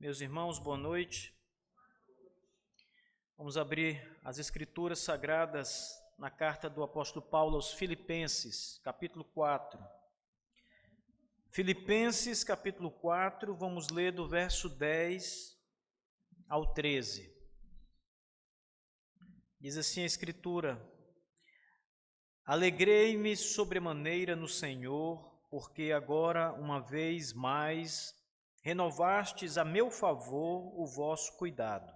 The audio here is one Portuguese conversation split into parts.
Meus irmãos, boa noite. Vamos abrir as Escrituras Sagradas na carta do apóstolo Paulo aos Filipenses, capítulo 4. Filipenses, capítulo 4, vamos ler do verso 10 ao 13. Diz assim a Escritura: Alegrei-me sobremaneira no Senhor, porque agora, uma vez mais, renovastes a meu favor o vosso cuidado,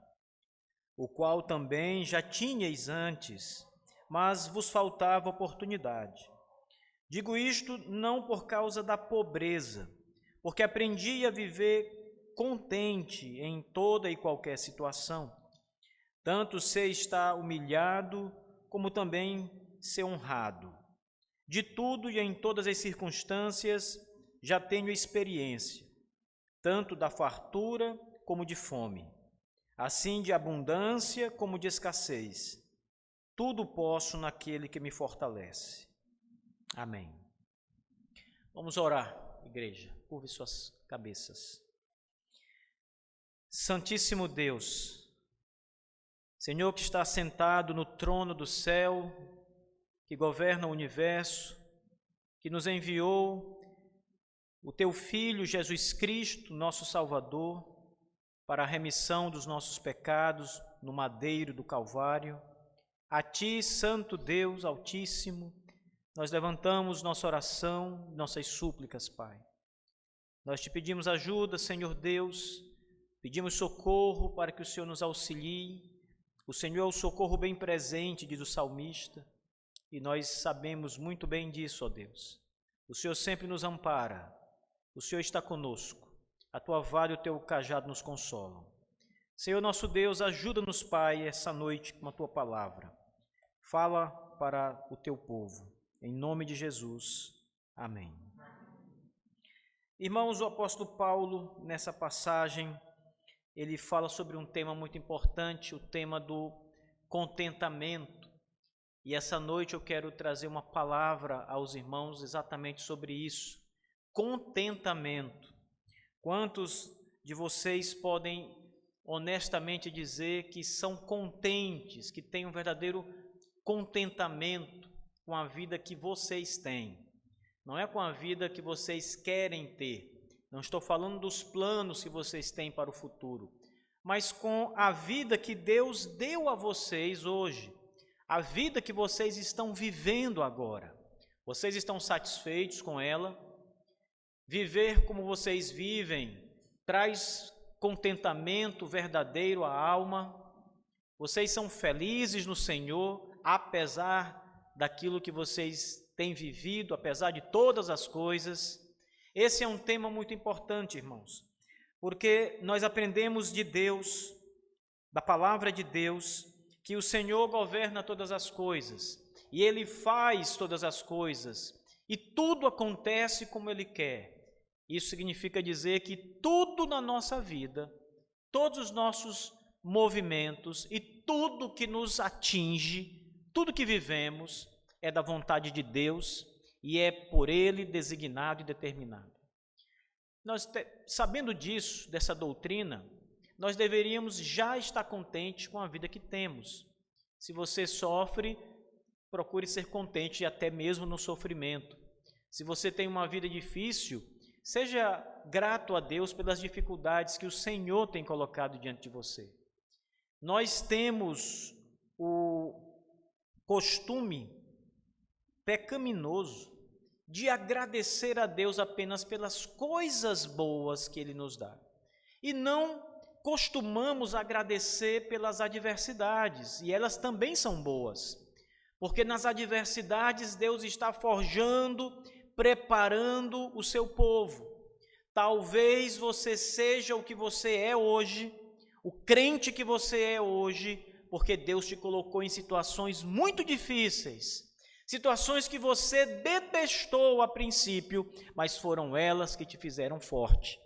o qual também já tinhais antes, mas vos faltava oportunidade. Digo isto não por causa da pobreza, porque aprendi a viver contente em toda e qualquer situação, tanto sei estar humilhado, como também ser honrado. De tudo e em todas as circunstâncias já tenho experiência, tanto da fartura como de fome, assim de abundância como de escassez. Tudo posso naquele que me fortalece. Amém. Vamos orar, igreja. Curve suas cabeças. Santíssimo Deus, Senhor que está sentado no trono do céu, que governa o universo, que nos enviou o Teu Filho Jesus Cristo, nosso Salvador, para a remissão dos nossos pecados no madeiro do Calvário. A Ti, Santo Deus Altíssimo, nós levantamos nossa oração, nossas súplicas, Pai. Nós Te pedimos ajuda, Senhor Deus, pedimos socorro para que o Senhor nos auxilie. O Senhor é o socorro bem presente, diz o salmista, e nós sabemos muito bem disso, ó Deus. O Senhor sempre nos ampara. O Senhor está conosco, a Tua vara e o Teu cajado nos consolam. Senhor nosso Deus, ajuda-nos, Pai, essa noite com a Tua palavra. Fala para o Teu povo, em nome de Jesus. Amém. Irmãos, o apóstolo Paulo, nessa passagem, ele fala sobre um tema muito importante, o tema do contentamento. E essa noite eu quero trazer uma palavra aos irmãos exatamente sobre isso. Contentamento. Quantos de vocês podem honestamente dizer que são contentes, que têm um verdadeiro contentamento com a vida que vocês têm? Não é com a vida que vocês querem ter. Não estou falando dos planos que vocês têm para o futuro, mas com a vida que Deus deu a vocês hoje, a vida que vocês estão vivendo agora. Vocês estão satisfeitos com ela? Viver como vocês vivem traz contentamento verdadeiro à alma? Vocês são felizes no Senhor, apesar daquilo que vocês têm vivido, apesar de todas as coisas? Esse é um tema muito importante, irmãos, porque nós aprendemos de Deus, da palavra de Deus, que o Senhor governa todas as coisas, e Ele faz todas as coisas, e tudo acontece como Ele quer. Isso significa dizer que tudo na nossa vida, todos os nossos movimentos e tudo que nos atinge, tudo que vivemos, é da vontade de Deus e é por Ele designado e determinado. Nós, sabendo disso, dessa doutrina, nós deveríamos já estar contentes com a vida que temos. Se você sofre, procure ser contente até mesmo no sofrimento. Se você tem uma vida difícil, seja grato a Deus pelas dificuldades que o Senhor tem colocado diante de você. Nós temos o costume pecaminoso de agradecer a Deus apenas pelas coisas boas que Ele nos dá. E não costumamos agradecer pelas adversidades, e elas também são boas, porque nas adversidades Deus está forjando, preparando o seu povo. Talvez você seja o que você é hoje, o crente que você é hoje, porque Deus te colocou em situações muito difíceis, situações que você detestou a princípio, mas foram elas que te fizeram forte.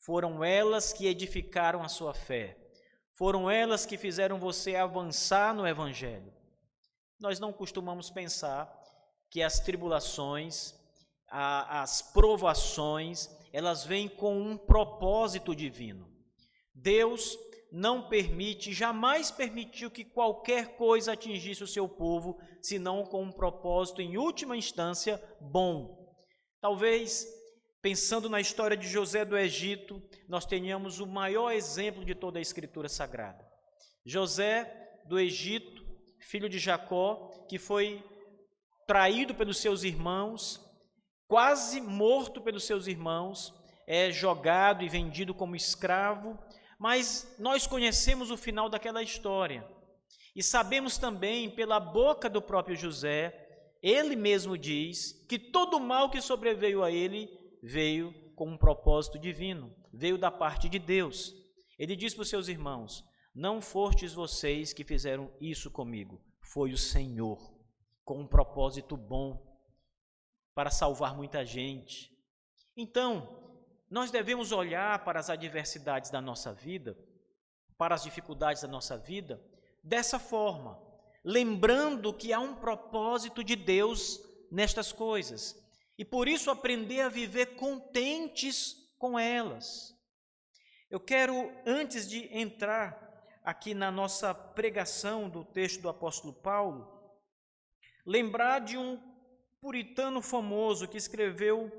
Foram elas que edificaram a sua fé. Foram elas que fizeram você avançar no Evangelho. Nós não costumamos pensar que as tribulações, as provações, elas vêm com um propósito divino. Deus não permite, jamais permitiu que qualquer coisa atingisse o seu povo, senão com um propósito, em última instância, bom. Talvez, pensando na história de José do Egito, nós tenhamos o maior exemplo de toda a Escritura Sagrada. José do Egito, filho de Jacó, que foi traído pelos seus irmãos, quase morto pelos seus irmãos, é jogado e vendido como escravo, mas nós conhecemos o final daquela história e sabemos também pela boca do próprio José, ele mesmo diz que todo o mal que sobreveio a ele veio com um propósito divino, veio da parte de Deus. Ele diz para os seus irmãos: não fostes vocês que fizeram isso comigo, foi o Senhor, com um propósito bom, para salvar muita gente. Então, nós devemos olhar para as adversidades da nossa vida, para as dificuldades da nossa vida, dessa forma, lembrando que há um propósito de Deus nestas coisas, e por isso aprender a viver contentes com elas. Eu quero, antes de entrar aqui na nossa pregação do texto do apóstolo Paulo, lembrar de um puritano famoso que escreveu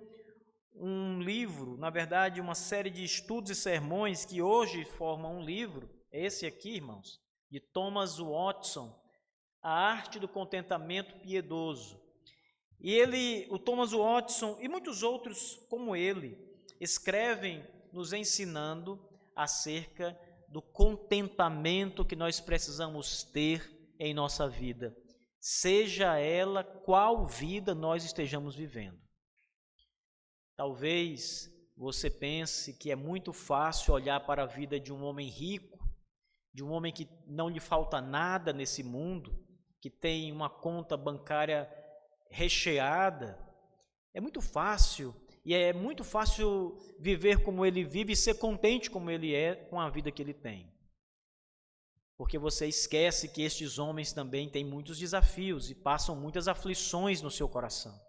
um livro, na verdade uma série de estudos e sermões que hoje formam um livro, esse aqui, irmãos, de Thomas Watson, A Arte do Contentamento Piedoso. E o Thomas Watson e muitos outros como ele, escrevem nos ensinando acerca do contentamento que nós precisamos ter em nossa vida, seja ela qual vida nós estejamos vivendo. Talvez você pense que é muito fácil olhar para a vida de um homem rico, de um homem que não lhe falta nada nesse mundo, que tem uma conta bancária recheada. É muito fácil, e é muito fácil viver como ele vive e ser contente como ele é com a vida que ele tem. Porque você esquece que estes homens também têm muitos desafios e passam muitas aflições no seu coração.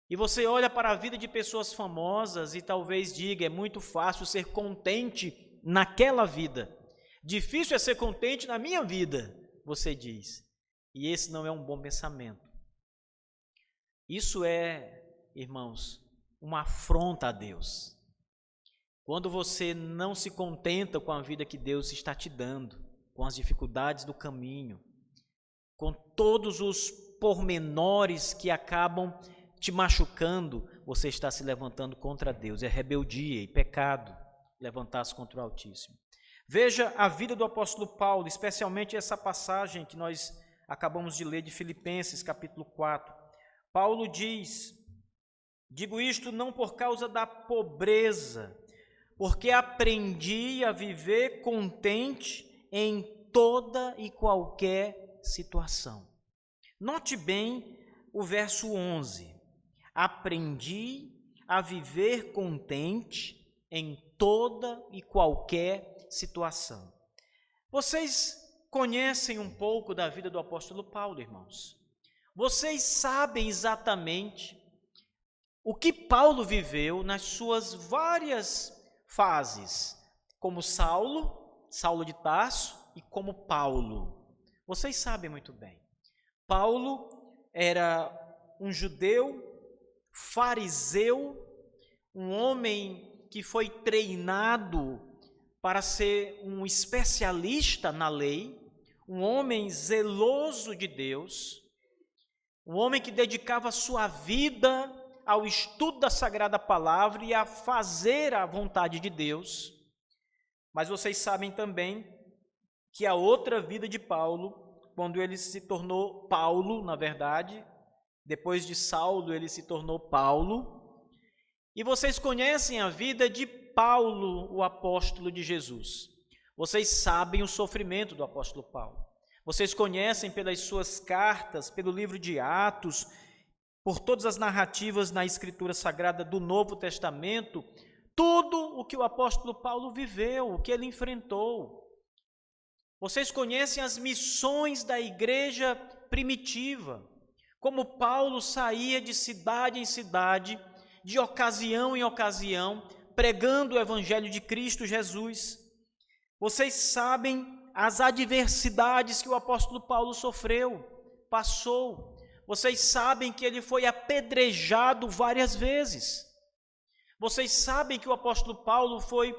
E você olha para a vida de pessoas famosas e talvez diga: é muito fácil ser contente naquela vida. Difícil é ser contente na minha vida, você diz. E esse não é um bom pensamento. Isso é, irmãos, uma afronta a Deus. Quando você não se contenta com a vida que Deus está te dando, com as dificuldades do caminho, com todos os pormenores que acabam te machucando, você está se levantando contra Deus. É rebeldia e pecado levantar-se contra o Altíssimo. Veja a vida do apóstolo Paulo, especialmente essa passagem que nós acabamos de ler de Filipenses, capítulo 4. Paulo diz: digo isto não por causa da pobreza, porque aprendi a viver contente em toda e qualquer situação. Note bem o verso 11. Aprendi a viver contente em toda e qualquer situação. Vocês conhecem um pouco da vida do apóstolo Paulo, irmãos. Vocês sabem exatamente o que Paulo viveu nas suas várias fases, como Saulo de Tarso e como Paulo. Vocês sabem muito bem. Paulo era um judeu, fariseu, um homem que foi treinado para ser um especialista na lei, um homem zeloso de Deus, um homem que dedicava sua vida ao estudo da Sagrada Palavra e a fazer a vontade de Deus. Mas vocês sabem também que a outra vida de Paulo, quando ele se tornou Paulo, na verdade, depois de Saulo ele se tornou Paulo, e vocês conhecem a vida de Paulo, o apóstolo de Jesus. Vocês sabem o sofrimento do apóstolo Paulo. Vocês conhecem pelas suas cartas, pelo livro de Atos, por todas as narrativas na Escritura Sagrada do Novo Testamento, tudo o que o apóstolo Paulo viveu, o que ele enfrentou. Vocês conhecem as missões da igreja primitiva, como Paulo saía de cidade em cidade, de ocasião em ocasião, pregando o Evangelho de Cristo Jesus. Vocês sabem as adversidades que o apóstolo Paulo sofreu, passou. Vocês sabem que ele foi apedrejado várias vezes. Vocês sabem que o apóstolo Paulo foi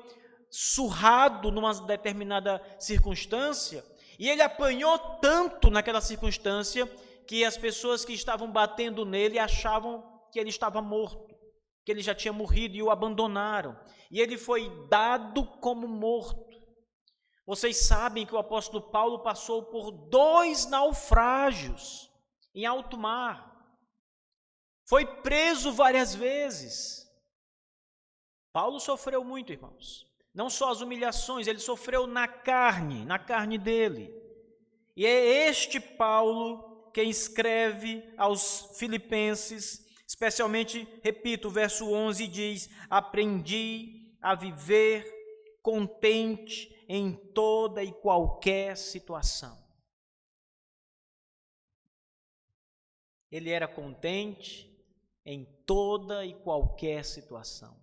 surrado numa determinada circunstância, e ele apanhou tanto naquela circunstância que as pessoas que estavam batendo nele achavam que ele estava morto, que ele já tinha morrido e o abandonaram. E ele foi dado como morto. Vocês sabem que o apóstolo Paulo passou por 2 naufrágios em alto mar. Foi preso várias vezes. Paulo sofreu muito, irmãos. Não só as humilhações, ele sofreu na carne dele. E é este Paulo quem escreve aos Filipenses, especialmente, repito, o verso 11 diz: aprendi a viver contente em toda e qualquer situação. Ele era contente em toda e qualquer situação.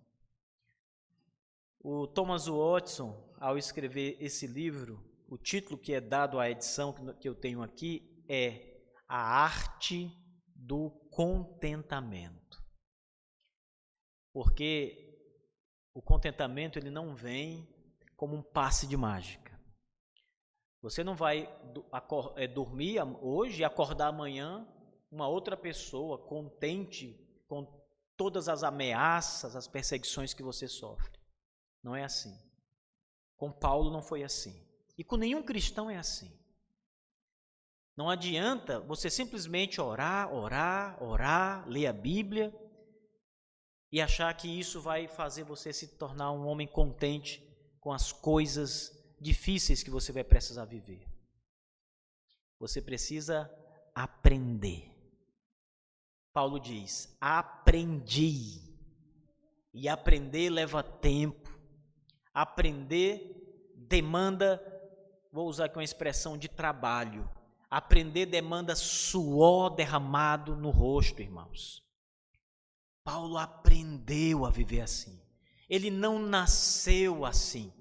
O Thomas Watson, ao escrever esse livro, o título que é dado à edição que eu tenho aqui é A Arte do Contentamento. Porque o contentamento ele não vem como um passe de mágica. Você não vai dormir hoje e acordar amanhã uma outra pessoa contente com todas as ameaças, as perseguições que você sofre. Não é assim. Com Paulo não foi assim. E com nenhum cristão é assim. Não adianta você simplesmente orar, ler a Bíblia e achar que isso vai fazer você se tornar um homem contente com as coisas difíceis que você vai precisar viver. Você precisa aprender. Paulo diz: aprendi. E aprender leva tempo. Aprender demanda, vou usar aqui uma expressão de trabalho. Aprender demanda suor derramado no rosto, irmãos. Paulo aprendeu a viver assim. Ele não nasceu assim.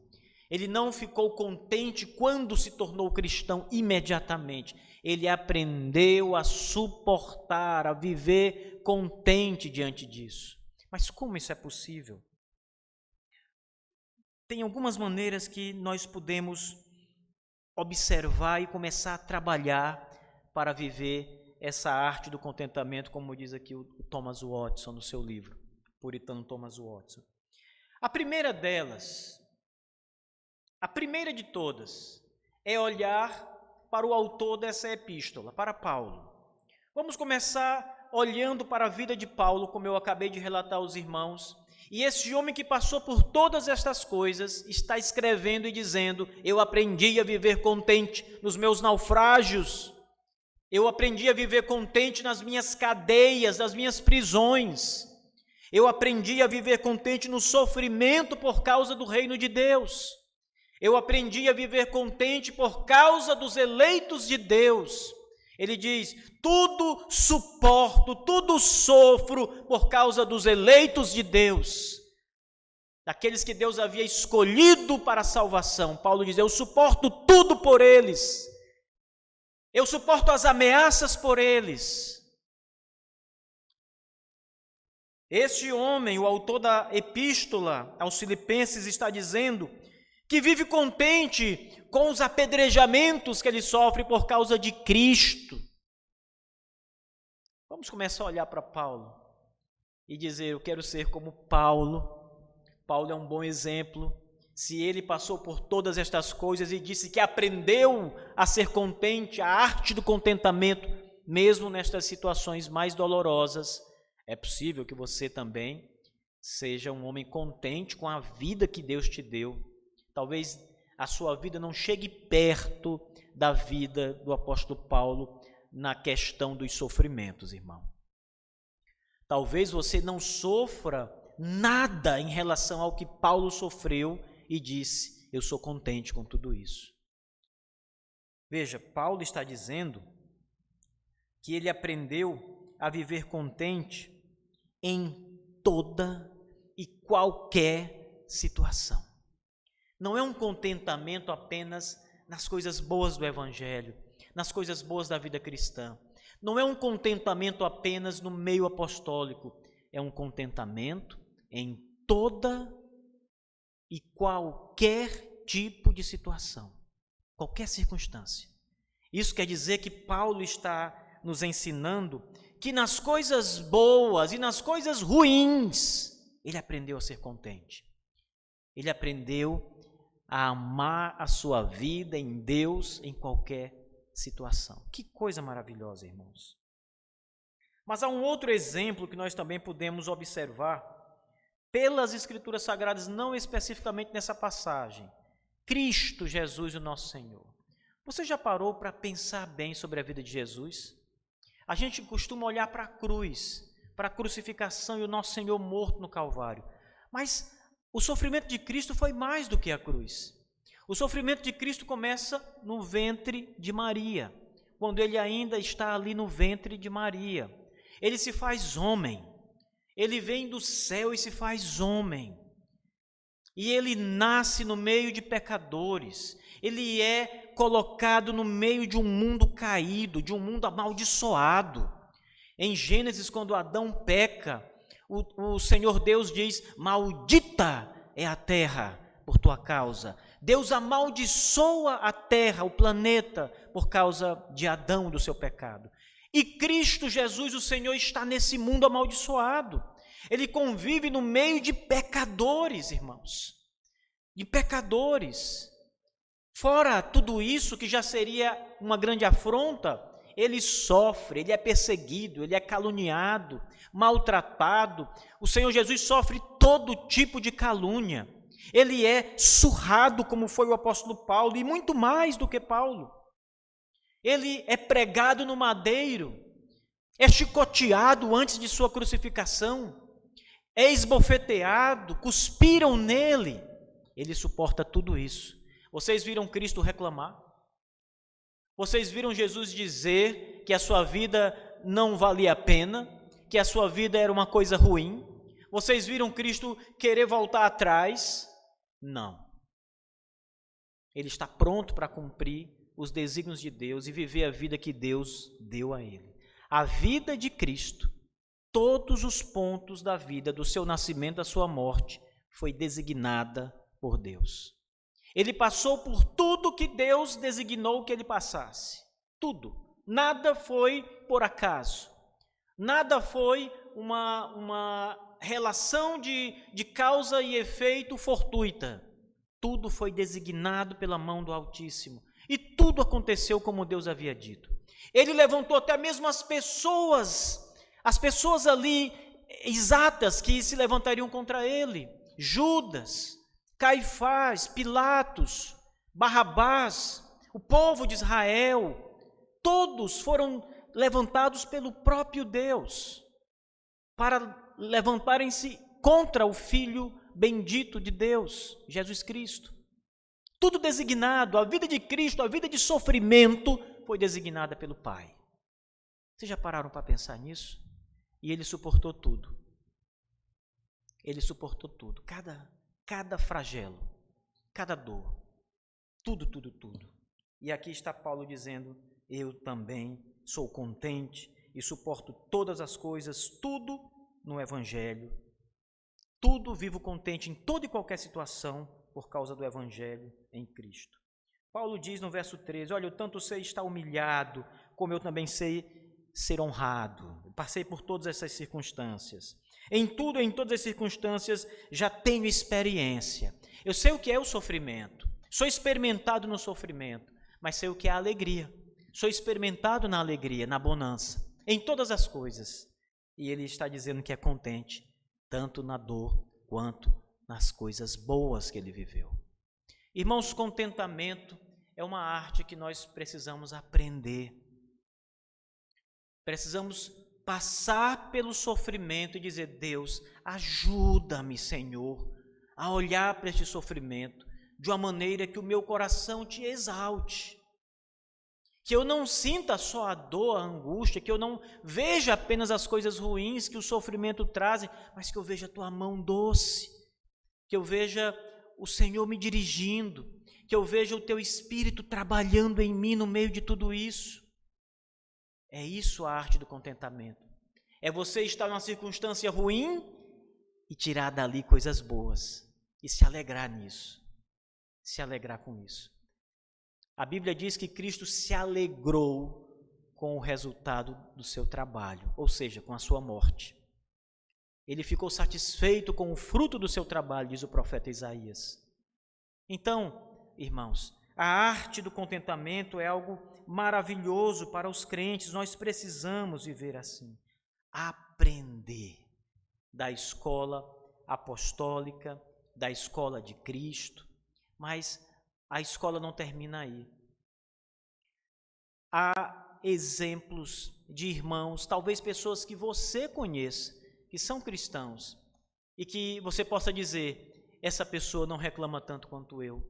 Ele não ficou contente quando se tornou cristão imediatamente. Ele aprendeu a suportar, a viver contente diante disso. Mas como isso é possível? Tem algumas maneiras que nós podemos observar e começar a trabalhar para viver essa arte do contentamento, como diz aqui o Thomas Watson no seu livro, puritano Thomas Watson. A primeira delas, a primeira de todas, é olhar para o autor dessa epístola, para Paulo. Vamos começar olhando para a vida de Paulo, como eu acabei de relatar aos irmãos. E esse homem que passou por todas estas coisas está escrevendo e dizendo: eu aprendi a viver contente nos meus naufrágios, eu aprendi a viver contente nas minhas cadeias, nas minhas prisões, eu aprendi a viver contente no sofrimento por causa do reino de Deus, eu aprendi a viver contente por causa dos eleitos de Deus. Ele diz: tudo suporto, tudo sofro por causa dos eleitos de Deus, daqueles que Deus havia escolhido para a salvação. Paulo diz: eu suporto tudo por eles, eu suporto as ameaças por eles. Este homem, o autor da epístola aos Filipenses, está dizendo que vive contente com os apedrejamentos que ele sofre por causa de Cristo. Vamos começar a olhar para Paulo e dizer: eu quero ser como Paulo. Paulo é um bom exemplo. Se ele passou por todas estas coisas e disse que aprendeu a ser contente, a arte do contentamento, mesmo nestas situações mais dolorosas, é possível que você também seja um homem contente com a vida que Deus te deu. Talvez a sua vida não chegue perto da vida do apóstolo Paulo na questão dos sofrimentos, irmão. Talvez você não sofra nada em relação ao que Paulo sofreu e disse: eu sou contente com tudo isso. Veja, Paulo está dizendo que ele aprendeu a viver contente em toda e qualquer situação. não é um contentamento apenas nas coisas boas do Evangelho, nas coisas boas da vida cristã. Não é um contentamento apenas no meio apostólico, é um contentamento em toda e qualquer tipo de situação, qualquer circunstância. Isso quer dizer que Paulo está nos ensinando que nas coisas boas e nas coisas ruins, ele aprendeu a ser contente. Ele aprendeu a amar a sua vida em Deus em qualquer situação. Que coisa maravilhosa, irmãos. Mas há um outro exemplo que nós também podemos observar pelas Escrituras Sagradas, não especificamente nessa passagem. Cristo Jesus, o nosso Senhor. Você já parou para pensar bem sobre a vida de Jesus? A gente costuma olhar para a cruz, para a crucificação e o nosso Senhor morto no Calvário. Mas o sofrimento de Cristo foi mais do que a cruz. O sofrimento de Cristo começa no ventre de Maria, quando ele ainda está ali no ventre de Maria. Ele se faz homem, ele vem do céu e se faz homem. E ele nasce no meio de pecadores, ele é colocado no meio de um mundo caído, de um mundo amaldiçoado. Em Gênesis, quando Adão peca, o Senhor Deus diz: maldita é a terra por tua causa. Deus amaldiçoa a terra, o planeta, por causa de Adão, do seu pecado. E Cristo Jesus, o Senhor, está nesse mundo amaldiçoado. Ele convive no meio de pecadores, irmãos. De pecadores. Fora tudo isso, que já seria uma grande afronta, ele sofre, ele é perseguido, ele é caluniado, maltratado. O Senhor Jesus sofre todo tipo de calúnia. Ele é surrado, como foi o apóstolo Paulo, e muito mais do que Paulo. Ele é pregado no madeiro, é chicoteado antes de sua crucificação, é esbofeteado, cuspiram nele. Ele suporta tudo isso. Vocês viram Cristo reclamar? Vocês viram Jesus dizer que a sua vida não valia a pena, que a sua vida era uma coisa ruim? Vocês viram Cristo querer voltar atrás? Não. Ele está pronto para cumprir os desígnios de Deus e viver a vida que Deus deu a ele. A vida de Cristo, todos os pontos da vida, do seu nascimento à sua morte, foi designada por Deus. Ele passou por tudo que Deus designou que ele passasse. Tudo. Nada foi por acaso. Nada foi uma relação de causa e efeito fortuita. Tudo foi designado pela mão do Altíssimo. E tudo aconteceu como Deus havia dito. Ele levantou até mesmo as pessoas ali exatas que se levantariam contra ele. Judas, Caifás, Pilatos, Barrabás, o povo de Israel, todos foram levantados pelo próprio Deus para levantarem-se contra o Filho bendito de Deus, Jesus Cristo. Tudo designado, a vida de Cristo, a vida de sofrimento foi designada pelo Pai. Vocês já pararam para pensar nisso? E ele suportou tudo. Ele suportou tudo, cada flagelo, cada dor, tudo. E aqui está Paulo dizendo: eu também sou contente e suporto todas as coisas, tudo no Evangelho. Tudo vivo contente em toda e qualquer situação por causa do Evangelho em Cristo. Paulo diz no verso 13, olha, eu tanto sei estar humilhado, como eu também sei ser honrado. Eu passei por todas essas circunstâncias. Em tudo, em todas as circunstâncias, já tenho experiência. Eu sei o que é o sofrimento. Sou experimentado no sofrimento, mas sei o que é a alegria. Sou experimentado na alegria, na bonança, em todas as coisas. E ele está dizendo que é contente, tanto na dor quanto nas coisas boas que ele viveu. Irmãos, contentamento é uma arte que nós precisamos aprender. Precisamos passar pelo sofrimento e dizer: Deus, ajuda-me, Senhor, a olhar para este sofrimento de uma maneira que o meu coração te exalte. Que eu não sinta só a dor, a angústia, que eu não veja apenas as coisas ruins que o sofrimento traz, mas que eu veja a tua mão doce, que eu veja o Senhor me dirigindo, que eu veja o teu Espírito trabalhando em mim no meio de tudo isso. É isso a arte do contentamento. É você estar numa circunstância ruim e tirar dali coisas boas e se alegrar nisso, se alegrar com isso. A Bíblia diz que Cristo se alegrou com o resultado do seu trabalho, ou seja, com a sua morte. Ele ficou satisfeito com o fruto do seu trabalho, diz o profeta Isaías. Então, irmãos, a arte do contentamento é algo maravilhoso para os crentes. Nós precisamos viver assim. Aprender da escola apostólica, da escola de Cristo, mas a escola não termina aí. Há exemplos de irmãos, talvez pessoas que você conheça, que são cristãos, e que você possa dizer, essa pessoa não reclama tanto quanto eu,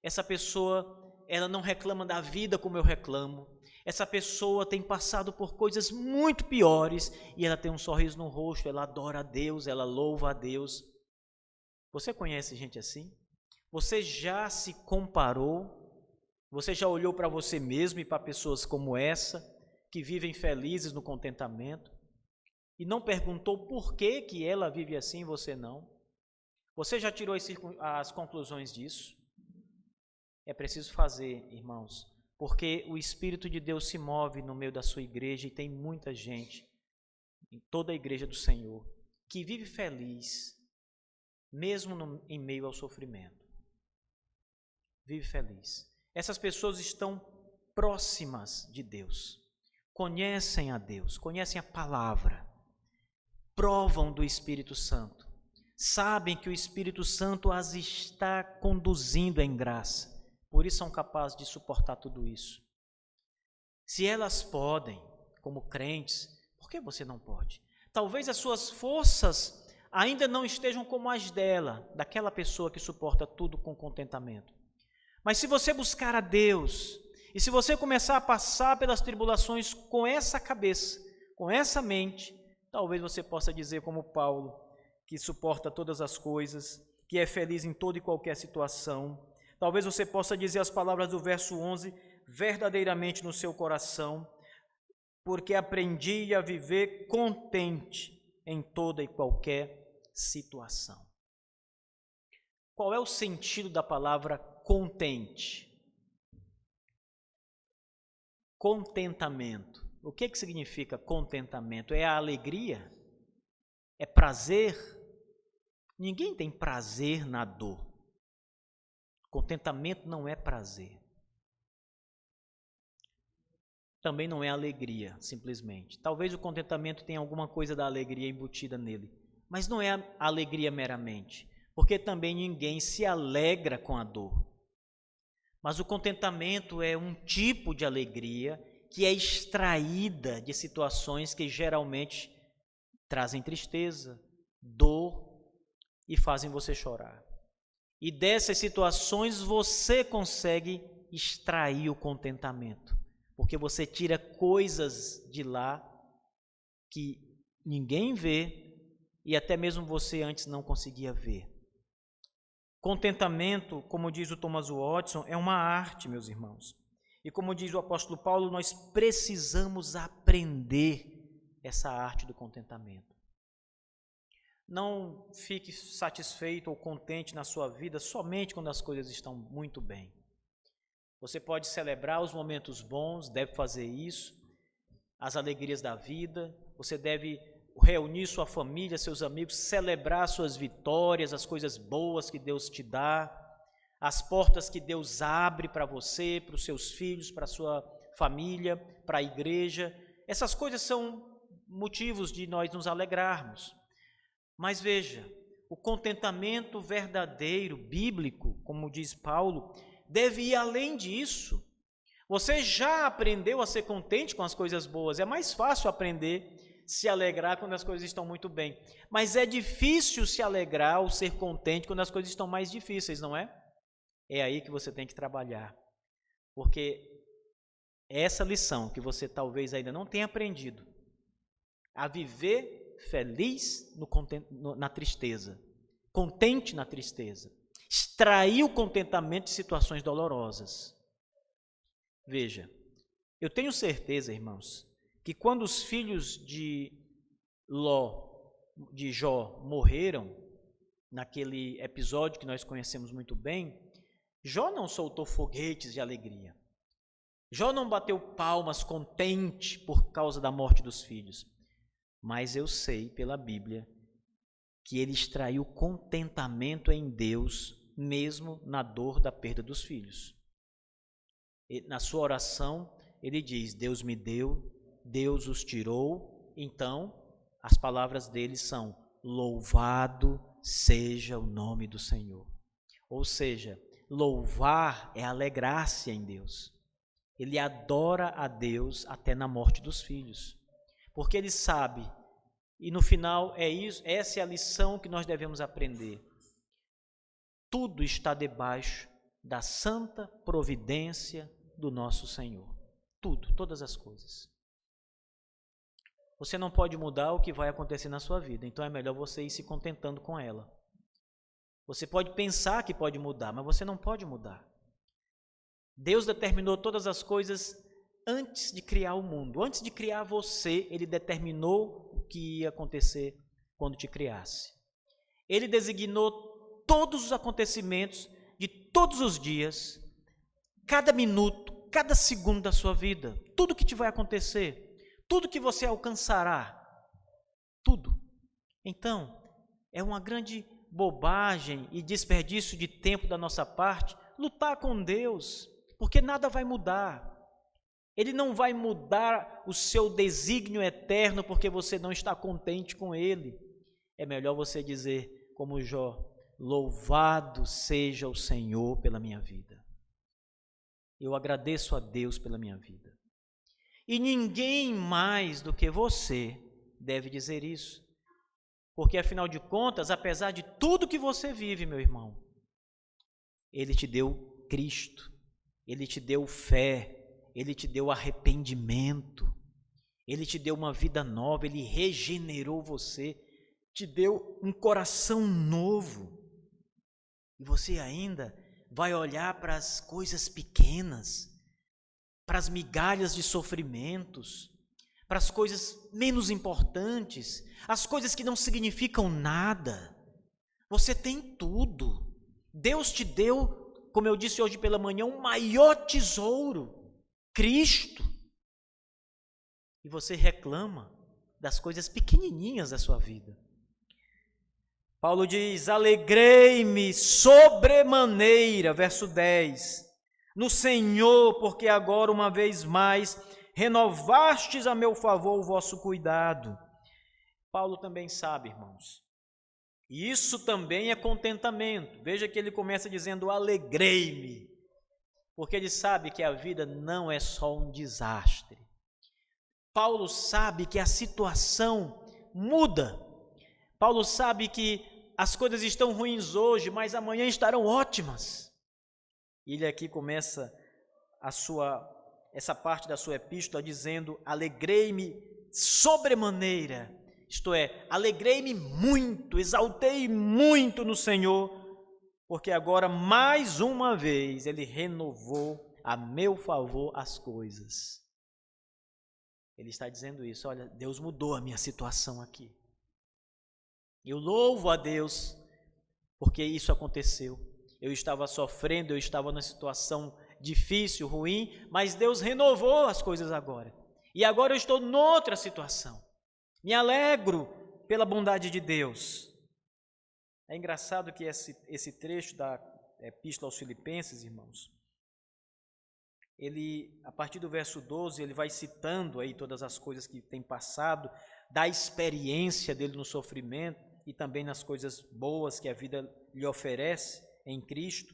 essa pessoa, ela não reclama da vida como eu reclamo, essa pessoa tem passado por coisas muito piores, e ela tem um sorriso no rosto, ela adora a Deus, ela louva a Deus. Você conhece gente assim? Você já se comparou? Você já olhou para você mesmo e para pessoas como essa, que vivem felizes no contentamento? E não perguntou por que ela vive assim e você não? Você já tirou as conclusões disso? É preciso fazer, irmãos, porque o Espírito de Deus se move no meio da sua igreja e tem muita gente, em toda a igreja do Senhor, que vive feliz, mesmo em meio ao sofrimento. Vive feliz. Essas pessoas estão próximas de Deus, conhecem a Deus, conhecem a palavra, provam do Espírito Santo, sabem que o Espírito Santo as está conduzindo em graça, por isso são capazes de suportar tudo isso. Se elas podem, como crentes, por que você não pode? Talvez as suas forças ainda não estejam como as dela, daquela pessoa que suporta tudo com contentamento. Mas se você buscar a Deus, e se você começar a passar pelas tribulações com essa cabeça, com essa mente, talvez você possa dizer como Paulo, que suporta todas as coisas, que é feliz em toda e qualquer situação. Talvez você possa dizer as palavras do verso 11, verdadeiramente no seu coração, porque aprendi a viver contente em toda e qualquer situação. Qual é o sentido da palavra contente? Contentamento. O que significa contentamento? É a alegria? É prazer? Ninguém tem prazer na dor. Contentamento não é prazer. Também não é alegria, simplesmente. Talvez o contentamento tenha alguma coisa da alegria embutida nele, mas não é a alegria meramente, porque também ninguém se alegra com a dor. Mas o contentamento é um tipo de alegria que é extraída de situações que geralmente trazem tristeza, dor e fazem você chorar. E dessas situações você consegue extrair o contentamento, porque você tira coisas de lá que ninguém vê e até mesmo você antes não conseguia ver. Contentamento, como diz o Thomas Watson, é uma arte, meus irmãos. E como diz o apóstolo Paulo, nós precisamos aprender essa arte do contentamento. Não fique satisfeito ou contente na sua vida somente quando as coisas estão muito bem. Você pode celebrar os momentos bons, deve fazer isso, as alegrias da vida, você deve reunir sua família, seus amigos, celebrar suas vitórias, as coisas boas que Deus te dá, as portas que Deus abre para você, para os seus filhos, para a sua família, para a igreja. Essas coisas são motivos de nós nos alegrarmos. Mas veja, o contentamento verdadeiro, bíblico, como diz Paulo, deve ir além disso. Você já aprendeu a ser contente com as coisas boas. É mais fácil aprender a se alegrar quando as coisas estão muito bem. Mas é difícil se alegrar ou ser contente quando as coisas estão mais difíceis, não é? É aí que você tem que trabalhar. Porque essa lição que você talvez ainda não tenha aprendido, a viver feliz na tristeza, contente na tristeza, extrair o contentamento de situações dolorosas. Veja, eu tenho certeza, irmãos, que quando os filhos de Jó morreram, naquele episódio que nós conhecemos muito bem, Jó não soltou foguetes de alegria. Jó não bateu palmas contente por causa da morte dos filhos. Mas eu sei pela Bíblia que ele extraiu contentamento em Deus, mesmo na dor da perda dos filhos. Na sua oração, ele diz: Deus me deu, Deus os tirou. Então, as palavras dele são: louvado seja o nome do Senhor. Ou seja, louvar é alegrar-se em Deus. Ele adora a Deus até na morte dos filhos, porque ele sabe, e no final essa é a lição que nós devemos aprender. Tudo está debaixo da santa providência do nosso Senhor. Tudo, todas as coisas. Você não pode mudar o que vai acontecer na sua vida, então é melhor você ir se contentando com ela. Você pode pensar que pode mudar, mas você não pode mudar. Deus determinou todas as coisas antes de criar o mundo. Antes de criar você, Ele determinou o que ia acontecer quando te criasse. Ele designou todos os acontecimentos de todos os dias, cada minuto, cada segundo da sua vida, tudo que te vai acontecer, tudo que você alcançará, tudo. Então, é uma grande bobagem e desperdício de tempo da nossa parte lutar com Deus, porque nada vai mudar. Ele não vai mudar o seu desígnio eterno porque você não está contente com ele. É melhor você dizer, como Jó: louvado seja o Senhor pela minha vida. Eu agradeço a Deus pela minha vida. E ninguém mais do que você deve dizer isso. Porque, afinal de contas, apesar de tudo que você vive, meu irmão, Ele te deu Cristo, Ele te deu fé, Ele te deu arrependimento, Ele te deu uma vida nova, Ele regenerou você, te deu um coração novo. E você ainda vai olhar para as coisas pequenas, para as migalhas de sofrimentos, para as coisas menos importantes, as coisas que não significam nada. Você tem tudo. Deus te deu, como eu disse hoje pela manhã, um maior tesouro, Cristo. E você reclama das coisas pequenininhas da sua vida. Paulo diz: alegrei-me sobremaneira, verso 10, no Senhor, porque agora uma vez mais renovastes a meu favor o vosso cuidado. Paulo também sabe, irmãos, e isso também é contentamento. Veja que ele começa dizendo: alegrei-me, porque ele sabe que a vida não é só um desastre. Paulo sabe que a situação muda. Paulo sabe que as coisas estão ruins hoje, mas amanhã estarão ótimas. E ele aqui começa essa parte da sua epístola dizendo: alegrei-me sobremaneira, isto é, alegrei-me muito, exaltei muito no Senhor, porque agora mais uma vez Ele renovou a meu favor as coisas. Ele está dizendo isso: olha, Deus mudou a minha situação aqui. Eu louvo a Deus porque isso aconteceu. Eu estava sofrendo, eu estava numa situação difícil, ruim, mas Deus renovou as coisas agora. E agora eu estou noutra situação. Me alegro pela bondade de Deus. É engraçado que esse trecho da Epístola aos Filipenses, irmãos, ele, a partir do verso 12, ele vai citando aí todas as coisas que tem passado, da experiência dele no sofrimento e também nas coisas boas que a vida lhe oferece em Cristo.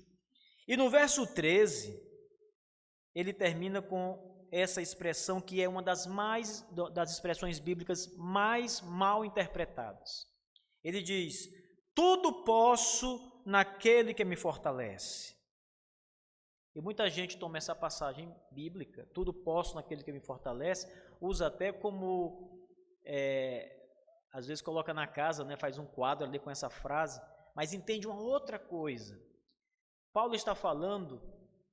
E no verso 13, ele termina com essa expressão que é uma das expressões bíblicas mais mal interpretadas. Ele diz: tudo posso naquele que me fortalece. E muita gente toma essa passagem bíblica, tudo posso naquele que me fortalece, usa até como, às vezes coloca na casa, né, faz um quadro ali com essa frase, mas entende uma outra coisa. Paulo está falando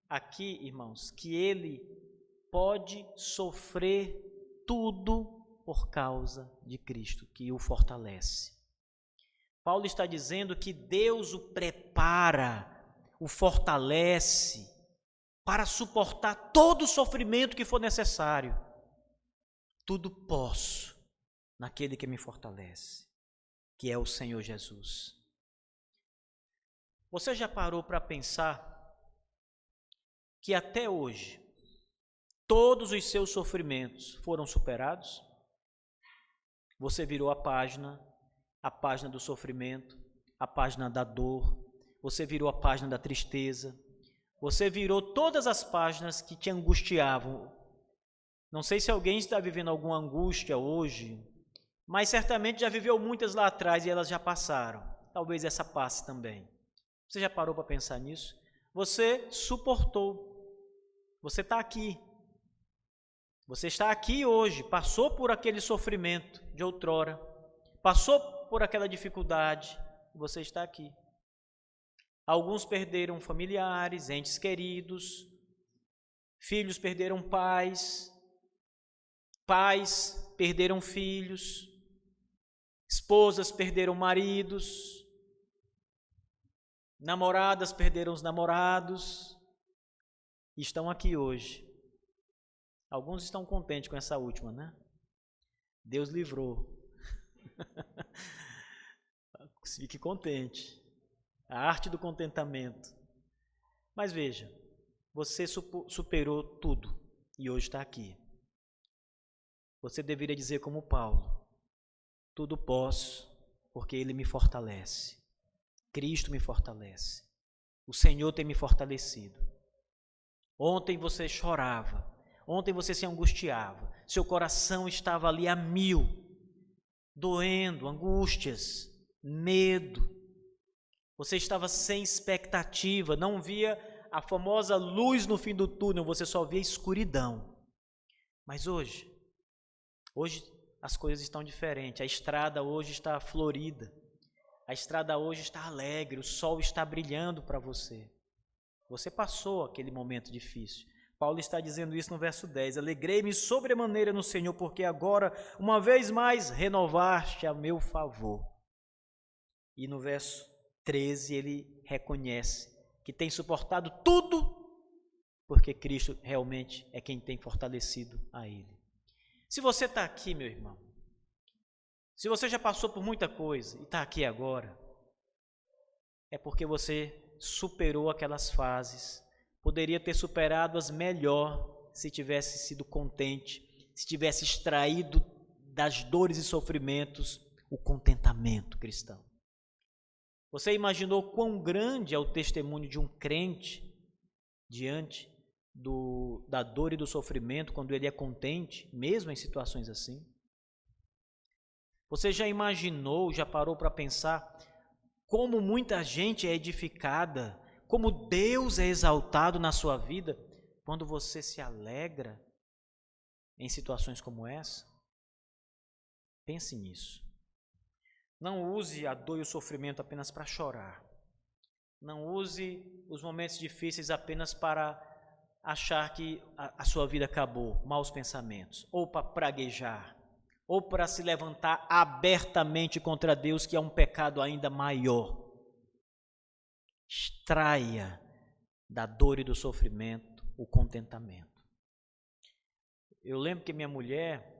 aqui, irmãos, que ele pode sofrer tudo por causa de Cristo, que o fortalece. Paulo está dizendo que Deus o prepara, o fortalece para suportar todo o sofrimento que for necessário. Tudo posso naquele que me fortalece, que é o Senhor Jesus. Você já parou para pensar que até hoje todos os seus sofrimentos foram superados? Você virou a página do sofrimento, a página da dor, você virou a página da tristeza, você virou todas as páginas que te angustiavam. Não sei se alguém está vivendo alguma angústia hoje, mas certamente já viveu muitas lá atrás e elas já passaram. Talvez essa passe também. Você já parou para pensar nisso? Você suportou. Você está aqui. Você está aqui hoje, passou por aquele sofrimento de outrora, passou por aquela dificuldade, você está aqui. Alguns perderam familiares, entes queridos, filhos perderam pais, pais perderam filhos, esposas perderam maridos, namoradas perderam os namorados e estão aqui hoje. Alguns estão contentes com essa última, né? Deus livrou. Fique contente. A arte do contentamento. Mas veja, você superou tudo e hoje está aqui. Você deveria dizer como Paulo: tudo posso porque Ele me fortalece. Cristo me fortalece. O Senhor tem me fortalecido. Ontem você chorava. Ontem você se angustiava, seu coração estava ali a mil, doendo, angústias, medo. Você estava sem expectativa, não via a famosa luz no fim do túnel, você só via escuridão. Mas hoje as coisas estão diferentes, a estrada hoje está florida, a estrada hoje está alegre, o sol está brilhando para você. Você passou aquele momento difícil. Paulo está dizendo isso no verso 10. Alegrei-me sobremaneira no Senhor, porque agora, uma vez mais, renovaste a meu favor. E no verso 13, ele reconhece que tem suportado tudo, porque Cristo realmente é quem tem fortalecido a ele. Se você está aqui, meu irmão, se você já passou por muita coisa e está aqui agora, é porque você superou aquelas fases. Poderia ter superado-as melhor se tivesse sido contente, se tivesse extraído das dores e sofrimentos o contentamento cristão. Você imaginou quão grande é o testemunho de um crente diante da dor e do sofrimento quando ele é contente, mesmo em situações assim? Você já imaginou, já parou para pensar como muita gente é edificada, como Deus é exaltado na sua vida quando você se alegra em situações como essa? Pense nisso. Não use a dor e o sofrimento apenas para chorar. Não use os momentos difíceis apenas para achar que a sua vida acabou, maus pensamentos, ou para praguejar, ou para se levantar abertamente contra Deus, que é um pecado ainda maior. Extraia da dor e do sofrimento o contentamento. Eu lembro que minha mulher,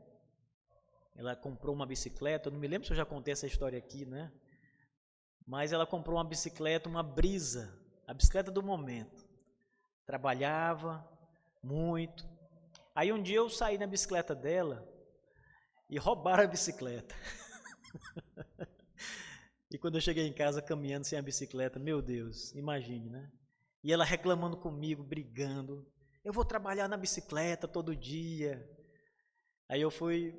ela comprou uma bicicleta, eu não me lembro se eu já contei essa história aqui, né? Mas ela comprou uma bicicleta, uma Brisa, a bicicleta do momento. Trabalhava muito. Aí um dia eu saí na bicicleta dela e roubaram a bicicleta. E quando eu cheguei em casa caminhando sem a bicicleta, meu Deus, imagine, né? E ela reclamando comigo, brigando. Eu vou trabalhar na bicicleta todo dia. Aí eu fui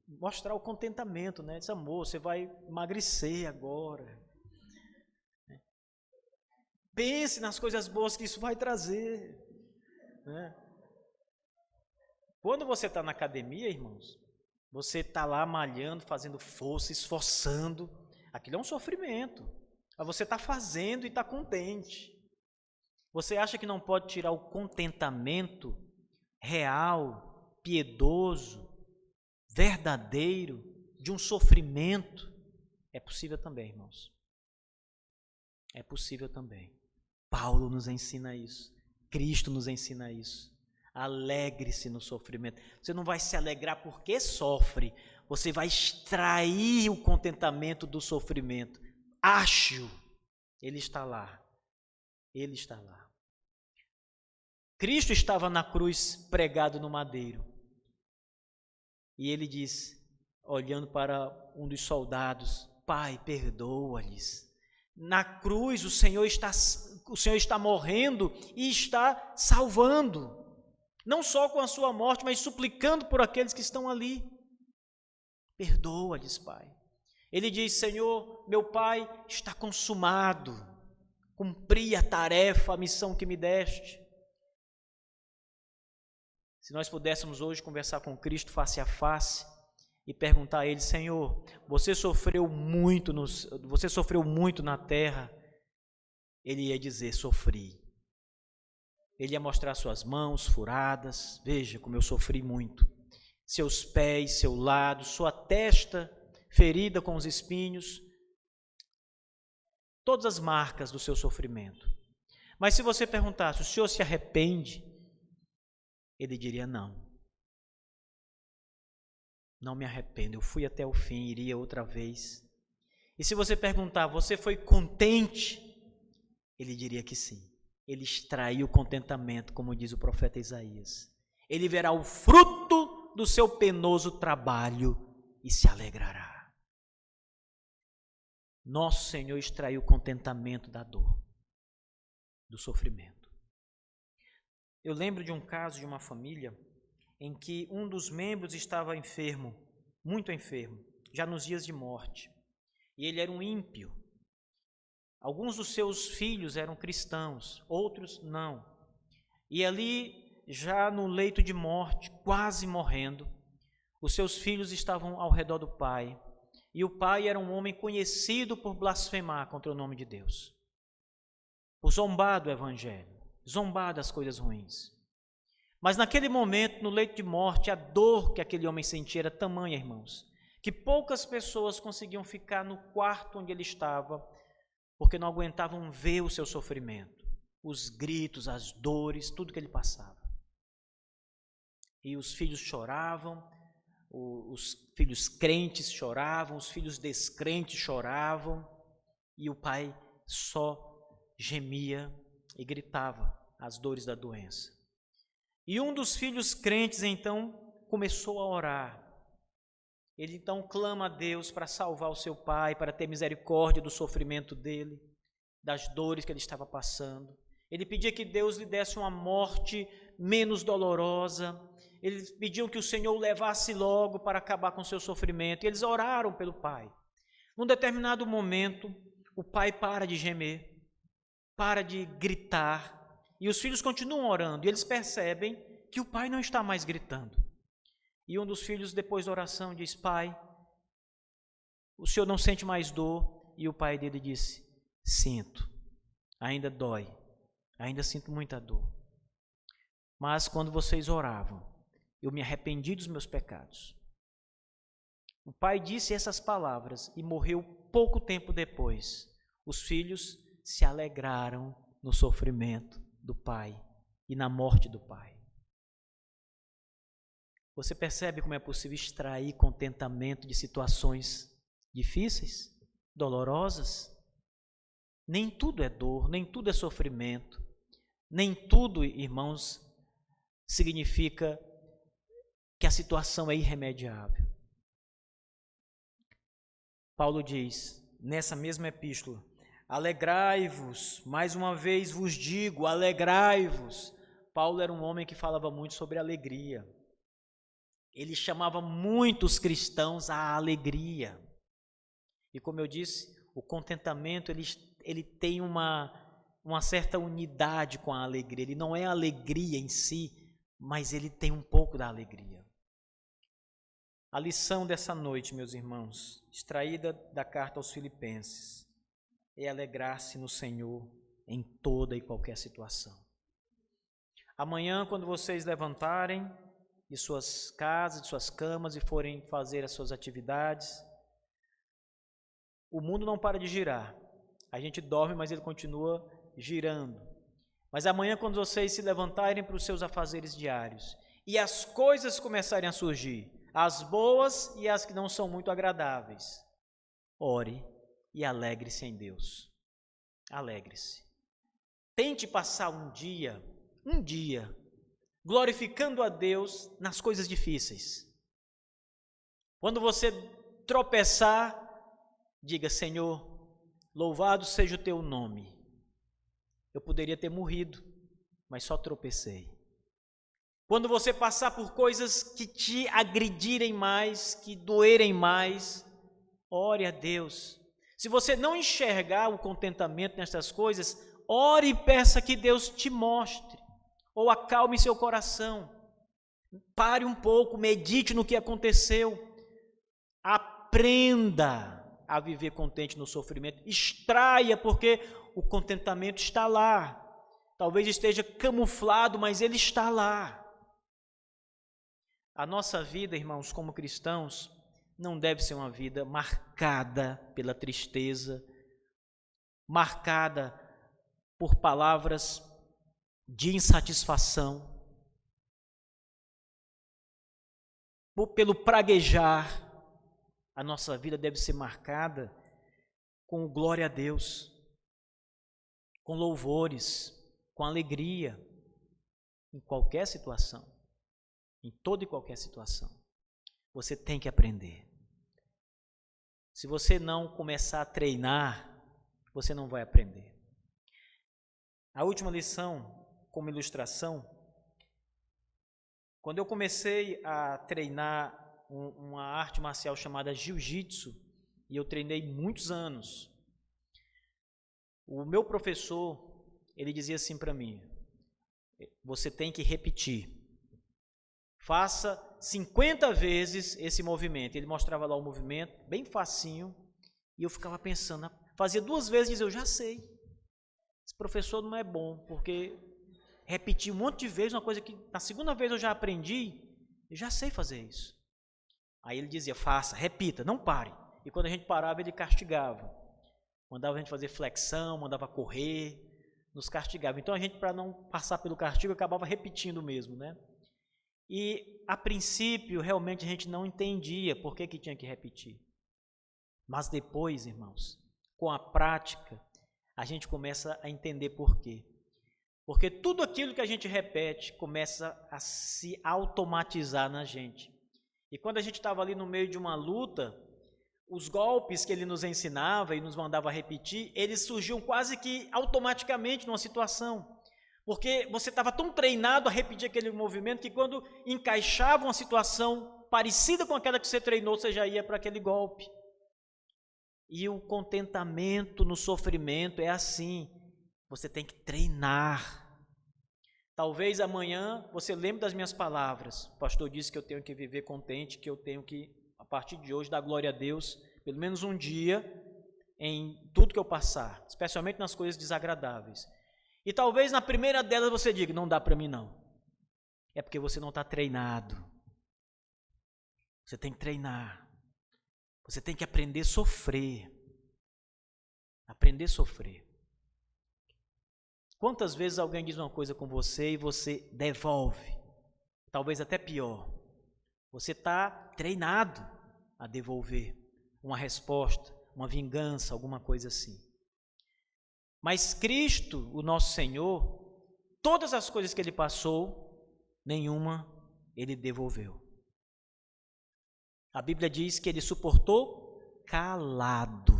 mostrar o contentamento, né? Disse, amor, você vai emagrecer agora. Pense nas coisas boas que isso vai trazer, né? Quando você está na academia, irmãos, você está lá malhando, fazendo força, esforçando. Aquilo é um sofrimento. Mas você está fazendo e está contente. Você acha que não pode tirar o contentamento real, piedoso, verdadeiro de um sofrimento? É possível também, irmãos. É possível também. Paulo nos ensina isso. Cristo nos ensina isso. Alegre-se no sofrimento. Você não vai se alegrar porque sofre. Você vai extrair o contentamento do sofrimento. Acho. Ele está lá. Ele está lá. Cristo estava na cruz pregado no madeiro. E ele diz, olhando para um dos soldados, Pai, perdoa-lhes. Na cruz o Senhor está morrendo e está salvando. Não só com a sua morte, mas suplicando por aqueles que estão ali. Perdoa-lhes, Pai. Ele diz, Senhor, meu Pai, está consumado. Cumpri a tarefa, a missão que me deste. Se nós pudéssemos hoje conversar com Cristo face a face e perguntar a Ele, Senhor, você sofreu muito na terra, Ele ia dizer, sofri. Ele ia mostrar suas mãos furadas, veja como eu sofri muito. Seus pés, seu lado, sua testa ferida com os espinhos, todas as marcas do seu sofrimento. Mas se você perguntasse, o Senhor se arrepende? Ele diria, não me arrependo, eu fui até o fim, iria outra vez. E se você perguntar, você foi contente? Ele diria que sim. Ele extraiu o contentamento, como diz o profeta Isaías. Ele verá o fruto do seu penoso trabalho e se alegrará. Nosso Senhor extraiu o contentamento da dor, do sofrimento. Eu lembro de um caso de uma família em que um dos membros estava enfermo, muito enfermo, já nos dias de morte. E ele era um ímpio. Alguns dos seus filhos eram cristãos, outros não. E ali, já no leito de morte, quase morrendo, os seus filhos estavam ao redor do pai. E o pai era um homem conhecido por blasfemar contra o nome de Deus, por zombar do evangelho, zombar das coisas ruins. Mas naquele momento, no leito de morte, a dor que aquele homem sentia era tamanha, irmãos, que poucas pessoas conseguiam ficar no quarto onde ele estava, porque não aguentavam ver o seu sofrimento, os gritos, as dores, tudo que ele passava. E os filhos choravam, os filhos crentes choravam, os filhos descrentes choravam, e o pai só gemia e gritava as dores da doença. E um dos filhos crentes, então, começou a orar. Ele, então, clama a Deus para salvar o seu pai, para ter misericórdia do sofrimento dele, das dores que ele estava passando. Ele pedia que Deus lhe desse uma morte menos dolorosa. Eles pediam que o Senhor o levasse logo para acabar com o seu sofrimento. E eles oraram pelo pai. Num determinado momento, o pai para de gemer, para de gritar, e os filhos continuam orando, e eles percebem que o pai não está mais gritando. E um dos filhos, depois da oração, diz, pai, o senhor não sente mais dor? E o pai dele disse, sinto, ainda dói, ainda sinto muita dor. Mas quando vocês oravam, eu me arrependi dos meus pecados. O pai disse essas palavras e morreu pouco tempo depois. Os filhos se alegraram no sofrimento do pai e na morte do pai. Você percebe como é possível extrair contentamento de situações difíceis, dolorosas? Nem tudo é dor, nem tudo é sofrimento, nem tudo, irmãos, significa que a situação é irremediável. Paulo diz, nessa mesma epístola, alegrai-vos, mais uma vez vos digo, alegrai-vos. Paulo era um homem que falava muito sobre alegria. Ele chamava muitos cristãos à alegria. E como eu disse, o contentamento, ele tem uma certa unidade com a alegria. Ele não é a alegria em si, mas ele tem um pouco da alegria. A lição dessa noite, meus irmãos, extraída da carta aos Filipenses, é alegrar-se no Senhor em toda e qualquer situação. Amanhã, quando vocês levantarem de suas casas, de suas camas e forem fazer as suas atividades, o mundo não para de girar. A gente dorme, mas ele continua girando. Mas amanhã, quando vocês se levantarem para os seus afazeres diários e as coisas começarem a surgir, as boas e as que não são muito agradáveis, ore e alegre-se em Deus. Alegre-se. Tente passar um dia, glorificando a Deus nas coisas difíceis. Quando você tropeçar, diga: Senhor, louvado seja o teu nome. Eu poderia ter morrido, mas só tropecei. Quando você passar por coisas que te agredirem mais, que doerem mais, ore a Deus. Se você não enxergar o contentamento nestas coisas, ore e peça que Deus te mostre, ou acalme seu coração. Pare um pouco, medite no que aconteceu. Aprenda a viver contente no sofrimento. Extraia, porque o contentamento está lá. Talvez esteja camuflado, mas ele está lá. A nossa vida, irmãos, como cristãos, não deve ser uma vida marcada pela tristeza, marcada por palavras de insatisfação, pelo praguejar. A nossa vida deve ser marcada com glória a Deus, com louvores, com alegria, em qualquer situação, em toda e qualquer situação. Você tem que aprender. Se você não começar a treinar, você não vai aprender. A última lição, como ilustração, quando eu comecei a treinar uma arte marcial chamada jiu-jitsu, e eu treinei muitos anos, o meu professor, ele dizia assim para mim: você tem que repetir. Faça 50 vezes esse movimento. Ele mostrava lá o movimento, bem facinho, e eu ficava pensando, fazia 2 vezes e dizia: eu já sei. Esse professor não é bom, porque repetir um monte de vezes uma coisa que na segunda vez eu já aprendi, eu já sei fazer isso. Aí ele dizia: faça, repita, não pare. E quando a gente parava, ele castigava. Mandava a gente fazer flexão, mandava correr, nos castigava. Então a gente, para não passar pelo castigo, acabava repetindo mesmo, né? E a princípio, realmente a gente não entendia por que tinha que repetir. Mas depois, irmãos, com a prática, a gente começa a entender por quê. Porque tudo aquilo que a gente repete começa a se automatizar na gente. E quando a gente estava ali no meio de uma luta, os golpes que ele nos ensinava e nos mandava repetir, eles surgiam quase que automaticamente numa situação. Porque você estava tão treinado a repetir aquele movimento que quando encaixava uma situação parecida com aquela que você treinou, você já ia para aquele golpe. E o contentamento no sofrimento é assim. Você tem que treinar. Talvez amanhã você lembre das minhas palavras. O pastor disse que eu tenho que viver contente, que eu tenho que, a partir de hoje, dar glória a Deus, pelo menos um dia, em tudo que eu passar, especialmente nas coisas desagradáveis. E talvez na primeira delas você diga: não dá para mim não. É porque você não está treinado. Você tem que treinar. Você tem que aprender a sofrer. Aprender a sofrer. Quantas vezes alguém diz uma coisa com você e você devolve? Talvez até pior. Você está treinado a devolver uma resposta, uma vingança, alguma coisa assim. Mas Cristo, o nosso Senhor, todas as coisas que Ele passou, nenhuma Ele devolveu. A Bíblia diz que Ele suportou calado.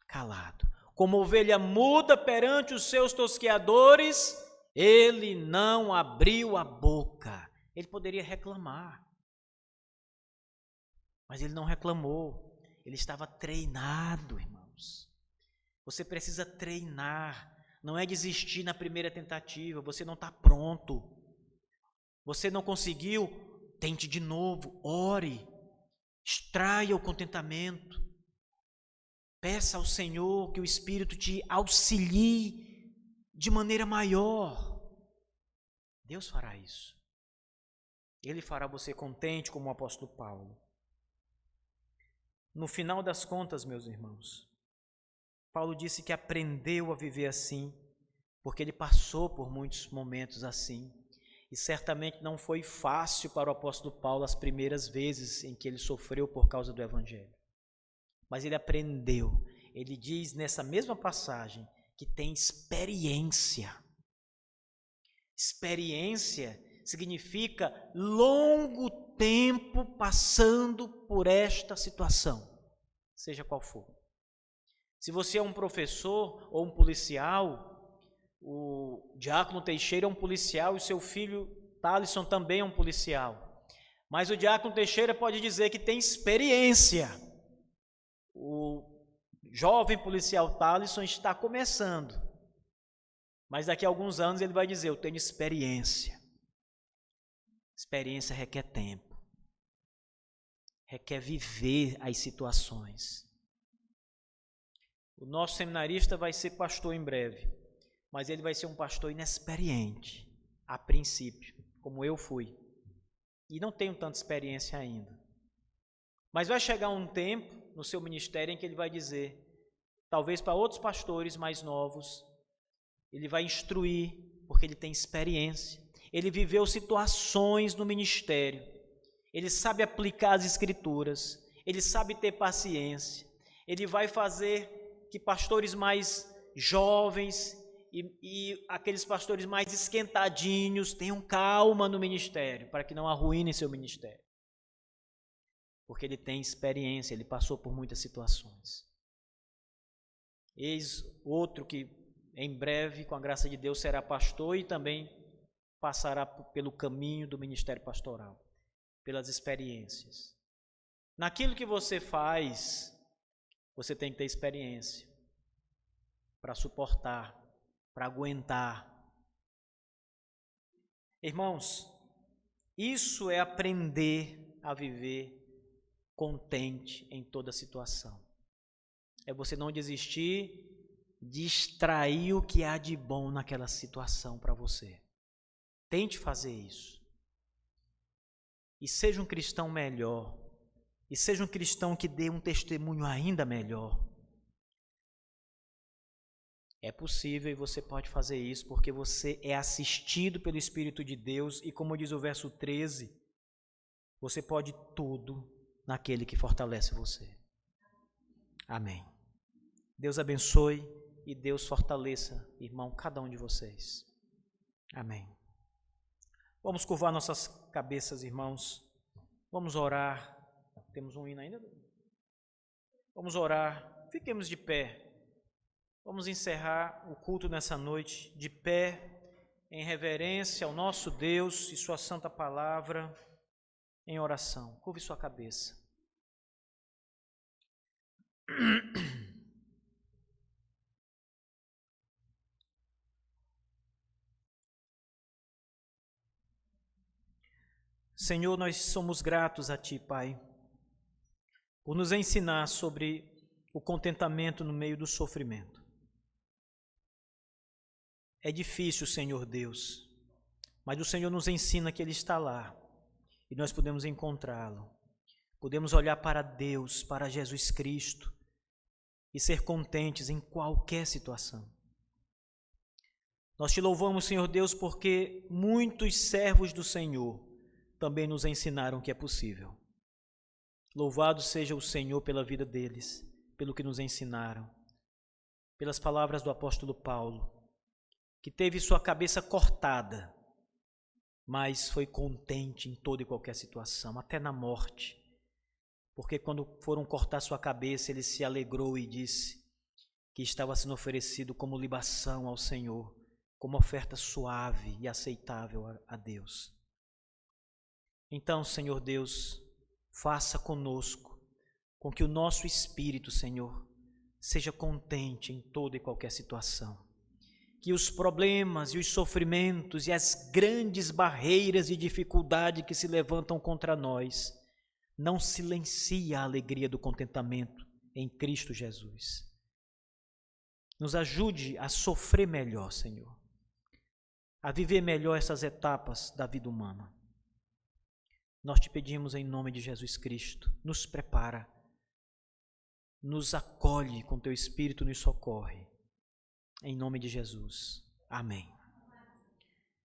Calado. Como ovelha muda perante os seus tosqueadores, Ele não abriu a boca. Ele poderia reclamar, mas Ele não reclamou. Ele estava treinado, irmãos. Você precisa treinar, não é desistir na primeira tentativa. Você não está pronto. Você não conseguiu, tente de novo, ore, extraia o contentamento. Peça ao Senhor que o Espírito te auxilie de maneira maior. Deus fará isso. Ele fará você contente como o apóstolo Paulo. No final das contas, meus irmãos, Paulo disse que aprendeu a viver assim, porque ele passou por muitos momentos assim. E certamente não foi fácil para o apóstolo Paulo as primeiras vezes em que ele sofreu por causa do Evangelho. Mas ele aprendeu. Ele diz nessa mesma passagem que tem experiência. Experiência significa longo tempo passando por esta situação, seja qual for. Se você é um professor ou um policial, o Diácono Teixeira é um policial e o seu filho Thalisson também é um policial. Mas o Diácono Teixeira pode dizer que tem experiência. O jovem policial Thalisson está começando. Mas daqui a alguns anos ele vai dizer, eu tenho experiência. Experiência requer tempo. Requer viver as situações. O nosso seminarista vai ser pastor em breve, mas ele vai ser um pastor inexperiente, a princípio, como eu fui. E não tenho tanta experiência ainda. Mas vai chegar um tempo no seu ministério em que ele vai dizer, talvez para outros pastores mais novos, ele vai instruir, porque ele tem experiência. Ele viveu situações no ministério. Ele sabe aplicar as escrituras. Ele sabe ter paciência. Ele vai fazer que pastores mais jovens e aqueles pastores mais esquentadinhos tenham calma no ministério, para que não arruinem seu ministério. Porque ele tem experiência, ele passou por muitas situações. Eis outro que em breve, com a graça de Deus, será pastor e também passará pelo caminho do ministério pastoral, pelas experiências. Naquilo que você faz, você tem que ter experiência para suportar, para aguentar. Irmãos, isso é aprender a viver contente em toda situação. É você não desistir de extrair o que há de bom naquela situação para você. Tente fazer isso. E seja um cristão melhor. E seja um cristão que dê um testemunho ainda melhor. É possível e você pode fazer isso porque você é assistido pelo Espírito de Deus e, como diz o verso 13, você pode tudo naquele que fortalece você. Amém. Deus abençoe e Deus fortaleça, irmão, cada um de vocês. Amém. Vamos curvar nossas cabeças, irmãos. Vamos orar. Temos um hino ainda? Vamos orar. Fiquemos de pé. Vamos encerrar o culto nessa noite de pé, em reverência ao nosso Deus e sua santa palavra, em oração. Curve sua cabeça. Senhor, nós somos gratos a Ti, Pai, por nos ensinar sobre o contentamento no meio do sofrimento. É difícil, Senhor Deus, mas o Senhor nos ensina que Ele está lá e nós podemos encontrá-lo. Podemos olhar para Deus, para Jesus Cristo e ser contentes em qualquer situação. Nós Te louvamos, Senhor Deus, porque muitos servos do Senhor também nos ensinaram que é possível. Louvado seja o Senhor pela vida deles, pelo que nos ensinaram, pelas palavras do apóstolo Paulo, que teve sua cabeça cortada, mas foi contente em toda e qualquer situação, até na morte, porque quando foram cortar sua cabeça, ele se alegrou e disse que estava sendo oferecido como libação ao Senhor, como oferta suave e aceitável a Deus. Então, Senhor Deus, faça conosco, com que o nosso espírito, Senhor, seja contente em toda e qualquer situação. Que os problemas e os sofrimentos e as grandes barreiras e dificuldades que se levantam contra nós não silenciem a alegria do contentamento em Cristo Jesus. Nos ajude a sofrer melhor, Senhor, a viver melhor essas etapas da vida humana. Nós te pedimos em nome de Jesus Cristo, nos prepara, nos acolhe com teu Espírito, nos socorre. Em nome de Jesus. Amém.